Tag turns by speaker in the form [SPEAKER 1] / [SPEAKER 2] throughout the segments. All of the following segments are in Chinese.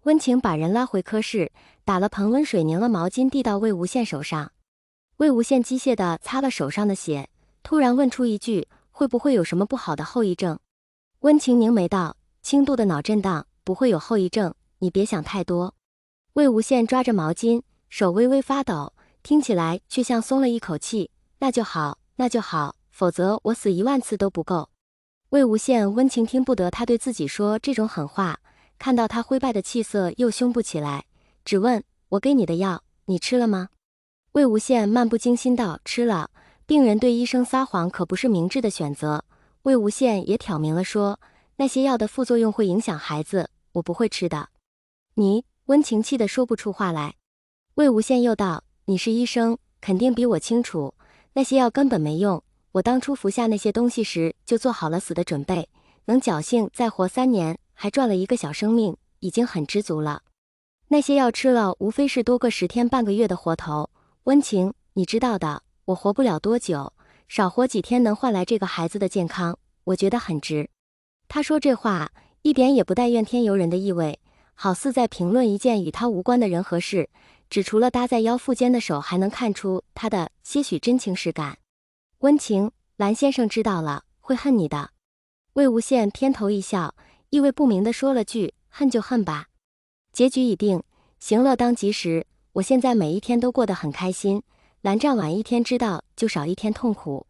[SPEAKER 1] 温情把人拉回科室，打了盆温水，凝了毛巾递到魏无羡手上。魏无羡机械地擦了手上的血，突然问出一句：“会不会有什么不好的后遗症？”温情凝眉道：“轻度的脑震荡，不会有后遗症，你别想太多。”魏无羡抓着毛巾，手微微发抖，听起来却像松了一口气。那就好，那就好，否则我死10000次都不够。魏无羡温情听不得他对自己说这种狠话，看到他灰败的气色又凶不起来，只问：“我给你的药，你吃了吗？”魏无羡漫不经心道：“吃了。”病人对医生撒谎可不是明智的选择。魏无羡也挑明了说：“那些药的副作用会影响孩子，我不会吃的。”你，温情气得说不出话来。魏无羡又道：“你是医生，肯定比我清楚，那些药根本没用。我当初服下那些东西时就做好了死的准备，能侥幸再活3年，还赚了一个小生命，已经很知足了。那些药吃了，无非是多个10天半个月的活头。温情，你知道的，我活不了多久，少活几天能换来这个孩子的健康，我觉得很值。”他说这话一点也不带怨天尤人的意味，好似在评论一件与他无关的人和事，只除了搭在腰腹间的手还能看出他的些许真情实感。温情，蓝先生知道了，会恨你的。魏无羡偏头一笑，意味不明地说了句：“恨就恨吧，结局已定，行乐当及时。我现在每一天都过得很开心，蓝湛晚一天知道，就少一天痛苦。”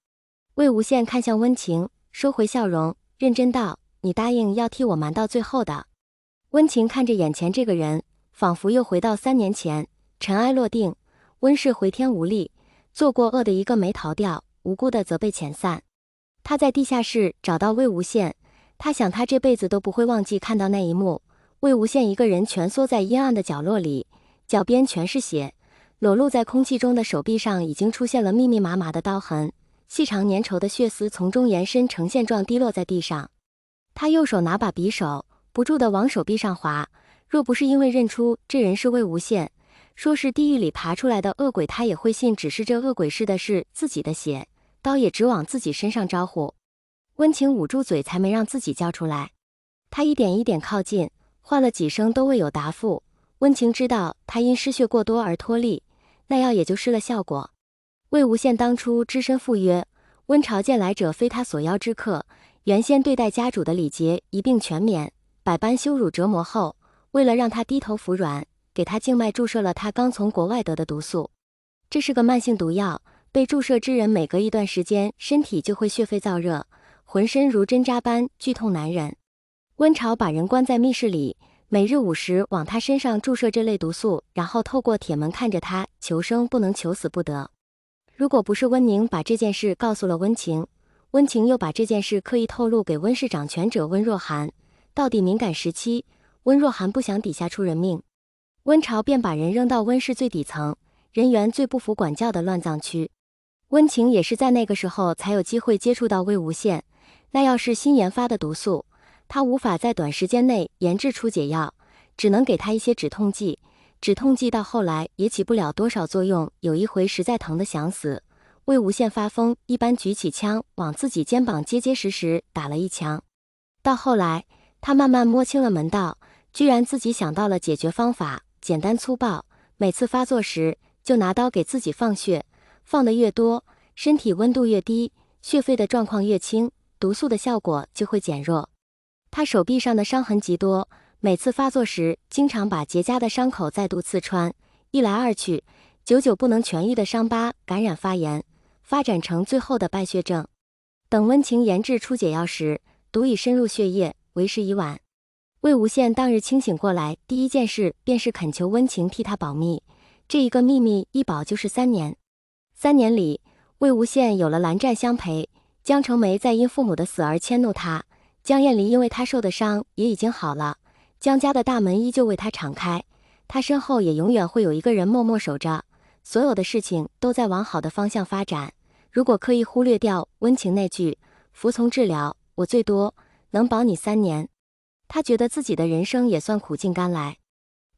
[SPEAKER 1] 魏无羡看向温情，收回笑容，认真道：“你答应要替我瞒到最后的。”温情看着眼前这个人，仿佛又回到3年前，尘埃落定，温氏回天无力，做过恶的一个没逃掉，无辜的则被遣散。他在地下室找到魏无羡，他想他这辈子都不会忘记看到那一幕。魏无羡一个人蜷缩在阴暗的角落里，脚边全是血，裸露在空气中的手臂上已经出现了密密麻麻的刀痕，细长粘稠的血丝从中延伸成线状滴落在地上。他右手拿把匕首，不住地往手臂上划，若不是因为认出这人是魏无羡，说是地狱里爬出来的恶鬼，他也会信只是这恶鬼试的是自己的血，刀也只往自己身上招呼。温情捂住嘴才没让自己叫出来。他一点一点靠近，唤了几声都未有答复。温情知道他因失血过多而脱力，那药也就失了效果。魏无羡当初只身赴约，温朝见来者非他所邀之客，原先对待家主的礼节一并全免，百般羞辱折磨后，为了让他低头服软，给他静脉注射了他刚从国外得的毒素。这是个慢性毒药，被注射之人每隔一段时间身体就会血沸燥热，浑身如针扎般剧痛难忍。温朝把人关在密室里，每日午时往他身上注射这类毒素，然后透过铁门看着他，求生不能，求死不得。如果不是温宁把这件事告诉了温情，温情又把这件事刻意透露给温氏掌权者温若寒，到底敏感时期，温若寒不想底下出人命，温朝便把人扔到温氏最底层，人员最不服管教的乱葬区。温情也是在那个时候才有机会接触到魏无羡，那药是新研发的毒素，他无法在短时间内研制出解药，只能给他一些止痛剂，止痛剂到后来也起不了多少作用，有一回实在疼得想死，魏无羡发疯一般举起枪往自己肩膀结结实实打了一枪。到后来他慢慢摸清了门道，居然自己想到了解决方法，简单粗暴，每次发作时就拿刀给自己放血，放得越多，身体温度越低，血沸的状况越轻，毒素的效果就会减弱。他手臂上的伤痕极多，每次发作时经常把结痂的伤口再度刺穿，一来二去，久久不能痊愈的伤疤感染发炎，发展成最后的败血症。等温情研制出解药时，毒已深入血液，为时已晚。魏无羡当日清醒过来，第一件事便是恳求温情替他保密，这一个秘密一保就是3年。3年里，魏无羡有了蓝湛相陪，江澄梅在因父母的死而迁怒他，江厌离因为他受的伤也已经好了，江家的大门依旧为他敞开，他身后也永远会有一个人默默守着，所有的事情都在往好的方向发展。如果刻意忽略掉温情那句服从治疗，我最多能保你3年，他觉得自己的人生也算苦尽甘来。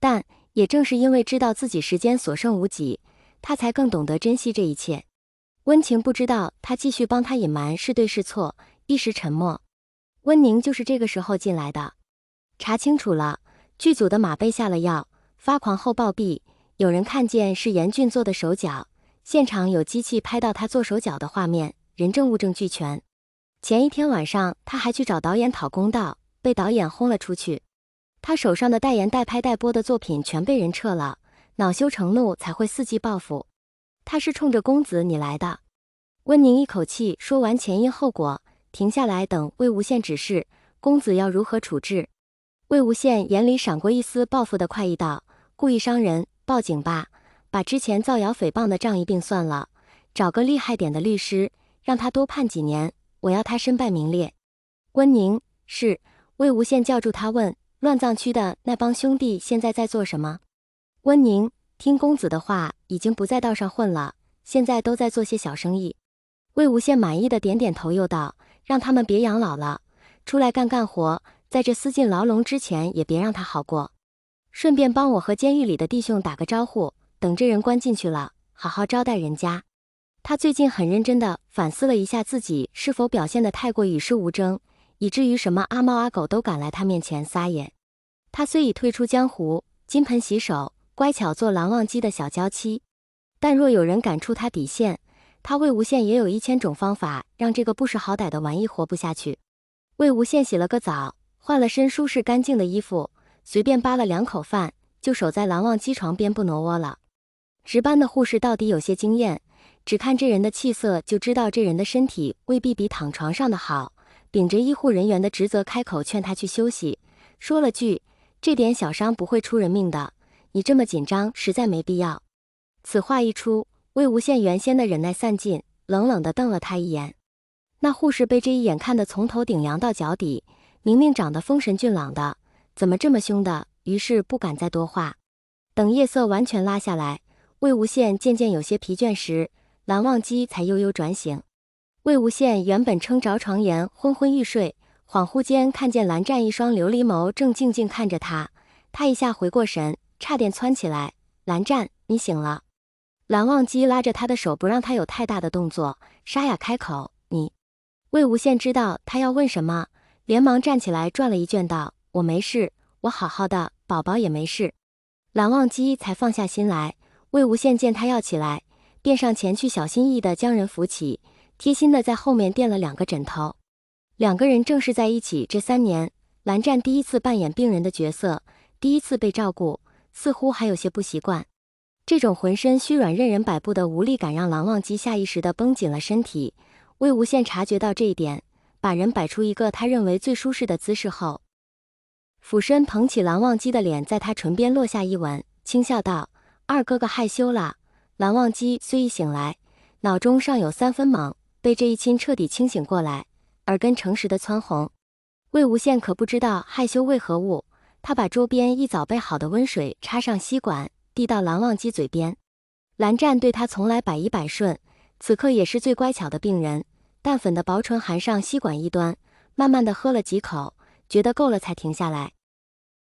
[SPEAKER 1] 但也正是因为知道自己时间所剩无几，他才更懂得珍惜这一切。温情不知道他继续帮他隐瞒是对是错，一时沉默。温宁就是这个时候进来的，查清楚了，剧组的马被下了药，发狂后暴毙，有人看见是严俊做的手脚，现场有机器拍到他做手脚的画面，人证物证俱全。前一天晚上，他还去找导演讨公道，被导演轰了出去。他手上的代言代拍代播的作品全被人撤了，恼羞成怒才会伺机报复。他是冲着公子你来的。温宁一口气说完前因后果，停下来等魏无羡指示，公子要如何处置。魏无羡眼里闪过一丝报复的快意，道：故意伤人，报警吧，把之前造谣诽谤的账一并算了，找个厉害点的律师，让他多判几年，我要他身败名裂。温宁，是。魏无羡叫住他问：乱葬区的那帮兄弟现在在做什么？温宁，听公子的话，已经不在道上混了，现在都在做些小生意。魏无羡满意的点点头，又道：让他们别养老了，出来干干活，在这私进牢笼之前也别让他好过。顺便帮我和监狱里的弟兄打个招呼，等这人关进去了，好好招待人家。他最近很认真地反思了一下自己是否表现得太过与世无争，以至于什么阿猫阿狗都敢来他面前撒野。他虽已退出江湖，金盆洗手，乖巧做蓝忘机的小娇妻，但若有人敢触他底线，他魏无羡也有1000种方法让这个不识好歹的玩意活不下去。魏无羡洗了个澡，换了身舒适干净的衣服，随便扒了2口饭，就守在蓝忘机床边不挪窝了。值班的护士到底有些经验，只看这人的气色就知道这人的身体未必比躺床上的好，秉着医护人员的职责开口劝他去休息，说了句：这点小伤不会出人命的，你这么紧张实在没必要。此话一出，魏无羡原先的忍耐散尽，冷冷地瞪了他一眼。那护士被这一眼看得从头顶凉到脚底，明明长得丰神俊朗的，怎么这么凶的？于是不敢再多话。等夜色完全拉下来，魏无羡渐渐有些疲倦时，蓝忘机才悠悠转醒。魏无羡原本撑着床沿昏昏欲睡，恍惚间看见蓝湛一双琉璃眸正静静看着他，他一下回过神，差点蹿起来。蓝湛，你醒了。蓝忘机拉着他的手不让他有太大的动作，沙哑开口：你。魏无羡知道他要问什么，连忙站起来转了一圈道：我没事，我好好的，宝宝也没事。蓝忘机才放下心来。魏无羡见他要起来，便上前去小心翼翼地将人扶起，贴心地在后面垫了2个枕头。2个人正是在一起这3年，蓝湛第一次扮演病人的角色，第一次被照顾，似乎还有些不习惯。这种浑身虚软任人摆布的无力感让蓝忘机下意识地绷紧了身体。魏无羡察觉到这一点，把人摆出一个他认为最舒适的姿势后，俯身捧起蓝忘机的脸，在他唇边落下一吻，轻笑道：二哥哥害羞啦。蓝忘机虽一醒来，脑中尚有3分懵，被这一亲彻底清醒过来，耳根诚实的蹿红。魏无羡可不知道害羞为何物，他把桌边一早备好的温水插上吸管，递到蓝忘机嘴边。蓝湛对他从来百依百顺，此刻也是最乖巧的病人，淡粉的薄唇含上吸管一端，慢慢的喝了几口，觉得够了才停下来。